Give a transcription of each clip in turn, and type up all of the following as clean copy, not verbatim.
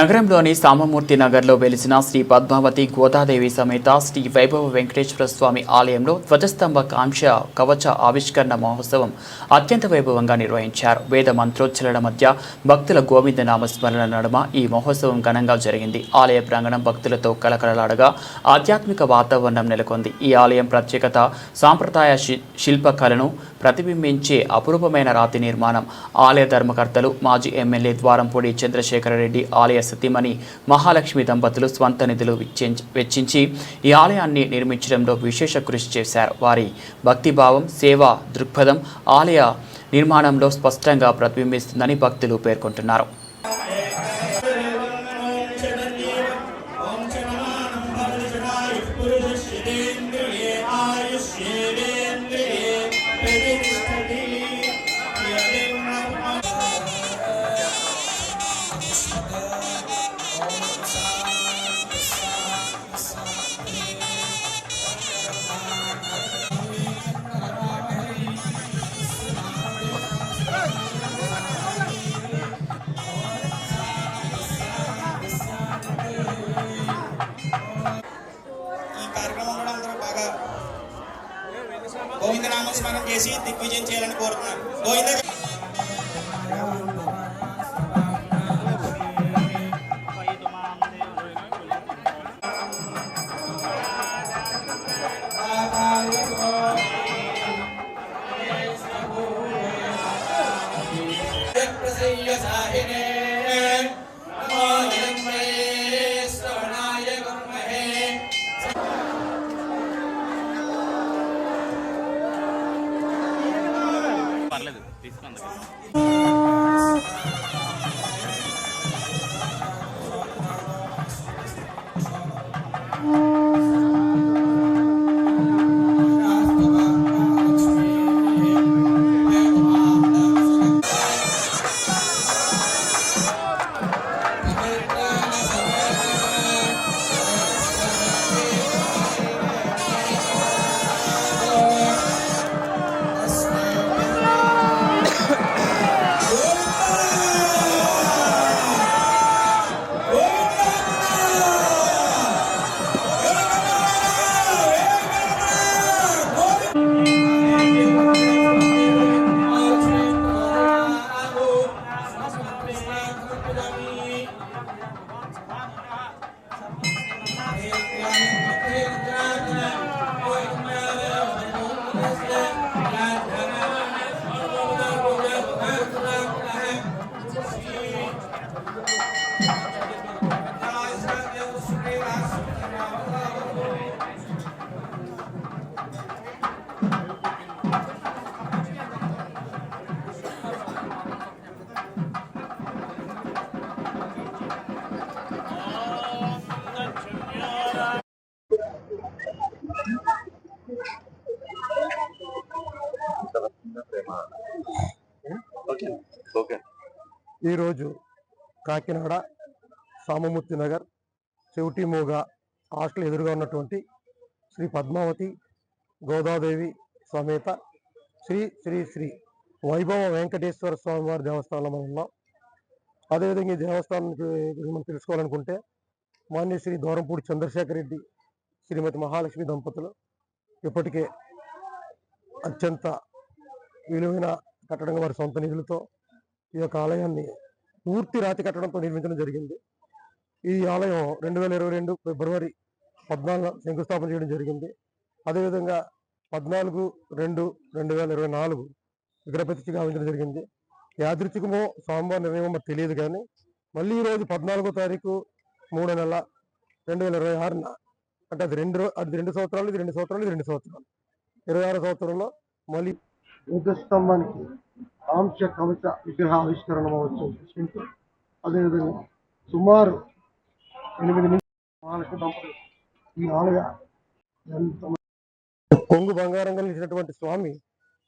నగరంలోని సామమూర్తి నగర్లో వెలిసిన శ్రీ పద్మావతి గోదాదేవి సమేత శ్రీ వైభవ వెంకటేశ్వర స్వామి ఆలయంలో ధ్వజస్తంభ కాంక్ష కవచ ఆవిష్కరణ మహోత్సవం అత్యంత వైభవంగా నిర్వహించారు. వేద మంత్రోచ్చరణ మధ్య భక్తుల గోవింద నామస్మరణ నడుమ ఈ మహోత్సవం ఘనంగా జరిగింది. ఆలయ ప్రాంగణం భక్తులతో కలకలలాడగా ఆధ్యాత్మిక వాతావరణం నెలకొంది. ఈ ఆలయం ప్రత్యేకత సాంప్రదాయ శిల్పకళను ప్రతిబింబించే అపురూపమైన రాతి నిర్మాణం. ఆలయ ధర్మకర్తలు మాజీ ఎమ్మెల్యే ద్వారంపూడి చంద్రశేఖరరెడ్డి ఆలయ సతీమణి మహాలక్ష్మి దంపతులు స్వంత నిధులు వెచ్చించి ఈ ఆలయాన్ని నిర్మించడంలో విశేష కృషి చేశారు. వారి భక్తిభావం, సేవా దృక్పథం ఆలయ నిర్మాణంలో స్పష్టంగా ప్రతిబింబిస్తుందని భక్తులు పేర్కొంటున్నారు. గోవింద నామస్మరణ చేసి దిగ్విజయం చేయాలని కోరుతున్నాను. గోవింద పర్లేదు తీసుకుంది. ఈరోజు కాకినాడ సామమూర్తి నగర్ చెవిటిమూగ హాస్టల్ ఎదురుగా ఉన్నటువంటి శ్రీ పద్మావతి గోదాదేవి సమేత శ్రీ శ్రీ శ్రీ వైభవ వెంకటేశ్వర స్వామి వారి దేవస్థానంలో ఉన్నాం. అదేవిధంగా ఈ దేవస్థానానికి మనం తెలుసుకోవాలనుకుంటే మాన్య శ్రీ ద్వారంపూడి చంద్రశేఖరరెడ్డి శ్రీమతి మహాలక్ష్మి దంపతులు ఇప్పటికే అత్యంత విలువైన కట్టడంగా వారి సొంత నిధులతో ఈ యొక్క ఆలయాన్ని పూర్తి రాతి కట్టడంతో నిర్మించడం జరిగింది. ఈ ఆలయం 2022 ఫిబ్రవరి 14 శంకుస్థాపన చేయడం జరిగింది. అదేవిధంగా 14/2/2024 విగ్రహ ప్రతిష్ఠ గావించడం జరిగింది. యాదృచ్ఛికమో స్వామివారి నిర్ణయమో తెలియదు, కానీ మళ్ళీ ఈరోజు 14వ తారీఖు 3వ నెల 2026 అంటే అది 2 సంవత్సరాలు, ఇది 2 సంవత్సరాలు, ఇది 2 సంవత్సరాలు, 26వ సంవత్సరంలో మళ్ళీ ధ్వజస్తంభానికి కాంక్ష కవచ విగ్రహ ఆవిష్కరణ మహోత్సవం చేసుకుంటూ అదేవిధంగా సుమారు 8 నుంచి ఈ ఆలయ కొంగు బంగారం కలిగినటువంటి స్వామి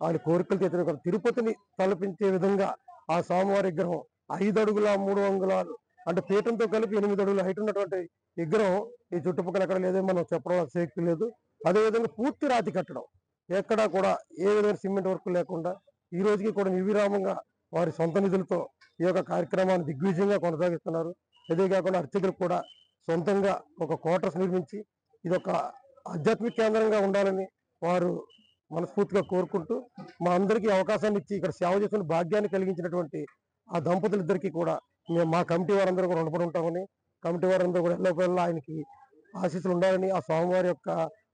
ఆయన కోరికలు తీర్చిన తిరుపతిని తలపించే విధంగా ఆ స్వామివారి విగ్రహం 5 అడుగుల 3 అంగుళాలు అంటే పీఠంతో కలిపి 8 అడుగుల హైట్ ఉన్నటువంటి విగ్రహం ఈ చుట్టుపక్కల ఎక్కడ లేదో మనం చెప్పడం శక్తి లేదు. అదేవిధంగా పూర్తి రాతి కట్టడం, ఎక్కడా కూడా ఏ విధమైన సిమెంట్ వర్క్ లేకుండా ఈ రోజుకి కూడా నిర్విరామంగా వారి సొంత నిధులతో ఈ యొక్క కార్యక్రమాన్ని దిగ్విజయంగా కొనసాగిస్తున్నారు. ఇదే కాకుండా అర్చకులకు కూడా సొంతంగా ఒక క్వార్టర్స్ నిర్మించి ఇది ఒక ఆధ్యాత్మిక కేంద్రంగా ఉండాలని వారు మనస్ఫూర్తిగా కోరుకుంటూ మా అందరికీ అవకాశాన్ని ఇచ్చి ఇక్కడ సేవ చేస్తున్న భాగ్యాన్ని కలిగించినటువంటి ఆ దంపతులిద్దరికీ కూడా మేము మా కమిటీ వారందరూ కూడా రుణపడి ఉంటామని, కమిటీ వారందరూ కూడా ఎల్లవేళలా ఆయనకి ఆశీస్సులు ఉండాలని, ఆ స్వామివారి యొక్క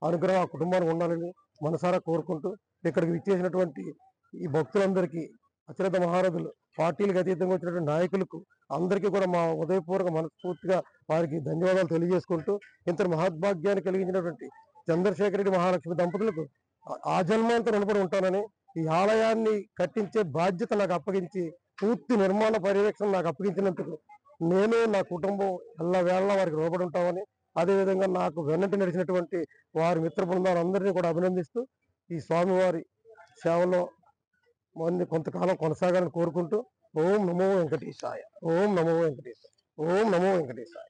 అనుగ్రహం ఆ కుటుంబానికి ఉండాలని మనసారా కోరుకుంటూ ఇక్కడికి విచ్చేసినటువంటి ఈ భక్తులందరికీ అత్యంత మహారథులు, పార్టీలకు అతీతంగా వచ్చినటువంటి నాయకులకు అందరికీ కూడా మా ఉదయపూర్వక మనస్ఫూర్తిగా వారికి ధన్యవాదాలు తెలియజేసుకుంటూ ఇంతటి మహద్భాగ్యాన్ని కలిగించినటువంటి చంద్రశేఖర రెడ్డి మహాలక్ష్మి దంపతులకు ఆ జన్మాంతం రుణపడి ఉంటానని, ఈ ఆలయాన్ని కట్టించే బాధ్యత నాకు అప్పగించి పూర్తి నిర్మాణ పర్యవేక్షణ నాకు అప్పగించినందుకు నేను నా కుటుంబం ఎల్లవేళ వారికి రుణపడి ఉంటామని, అదేవిధంగా నాకు వెన్నట్టు నడిచినటువంటి వారి మిత్ర బృందాలందరినీ కూడా అభినందిస్తూ ఈ స్వామివారి సేవలో కొంతకాలం కొనసాగాలని కోరుకుంటూ ఓం నమో వెంకటేశాయ, ఓం నమో వెంకటేశాయ, ఓం నమో వెంకటేశాయ.